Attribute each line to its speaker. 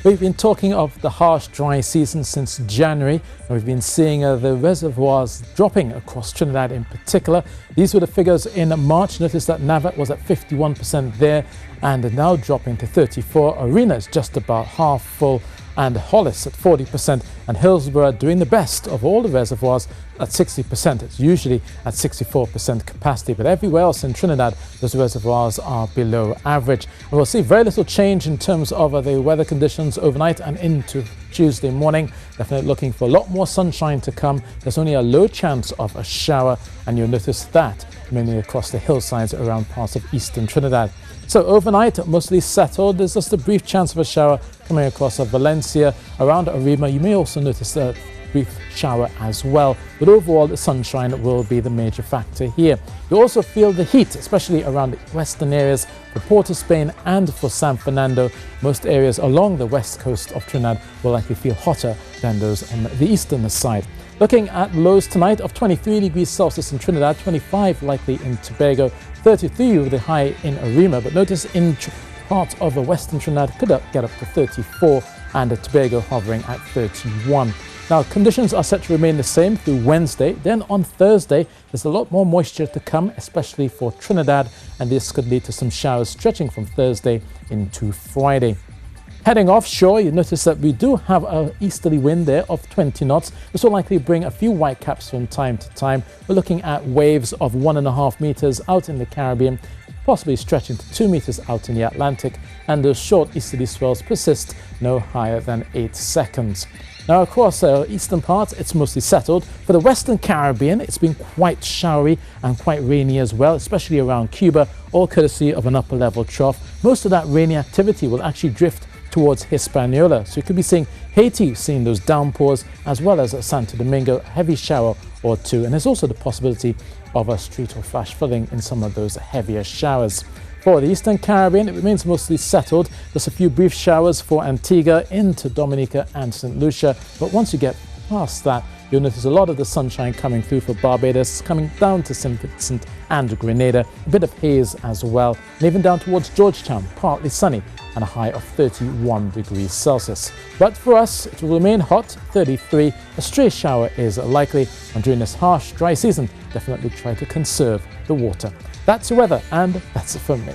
Speaker 1: We've been talking of the harsh dry season since January, and we've been seeing the reservoirs dropping across Trinidad in particular. These were the figures in March. Notice that Navat was at 51% there and now dropping to 34%. Arena is just about half full, and Hollis at 40%, and Hillsborough doing the best of all the reservoirs at 60%. It's usually at 64% capacity, but everywhere else in Trinidad, those reservoirs are below average. And we'll see very little change in terms of the weather conditions overnight and into Tuesday morning. Definitely looking for a lot more sunshine to come. There's only a low chance of a shower, and you'll notice that mainly across the hillsides around parts of eastern Trinidad. So overnight, mostly settled. There's just a brief chance of a shower coming across Valencia, around Arima. You may also notice a brief shower as well. But overall, the sunshine will be the major factor here. You also feel the heat, especially around the western areas for Port of Spain and for San Fernando. Most areas along the west coast of Trinidad will likely feel hotter than those on the eastern side. Looking at lows tonight of 23 degrees Celsius in Trinidad, 25 likely in Tobago, 33 with the high in Arima, but notice in parts of the western Trinidad could get up to 34, and Tobago hovering at 31. Now conditions are set to remain the same through Wednesday. Then on Thursday there's a lot more moisture to come, especially for Trinidad, and this could lead to some showers stretching from Thursday into Friday. Heading offshore, you notice that we do have an easterly wind there of 20 knots. This will likely bring a few white caps from time to time. We're looking at waves of 1.5 meters out in the Caribbean, possibly stretching to 2 meters out in the Atlantic, and those short easterly swells persist no higher than 8 seconds. Now across the eastern parts, it's mostly settled. For the western Caribbean, it's been quite showery and quite rainy as well, especially around Cuba, all courtesy of an upper level trough. Most of that rainy activity will actually drift towards Hispaniola. So you could be seeing Haiti seeing those downpours, as well as Santo Domingo, a heavy shower or two. And there's also the possibility of a street or flash flooding in some of those heavier showers. For the eastern Caribbean, it remains mostly settled. There's a few brief showers for Antigua into Dominica and St. Lucia. But once you get past that, you'll notice a lot of the sunshine coming through for Barbados, coming down to St. Vincent and Grenada, a bit of haze as well, and even down towards Georgetown, partly sunny and a high of 31 degrees Celsius. But for us, it will remain hot, 33. A stray shower is likely, and during this harsh, dry season, definitely try to conserve the water. That's the weather, and that's it from me.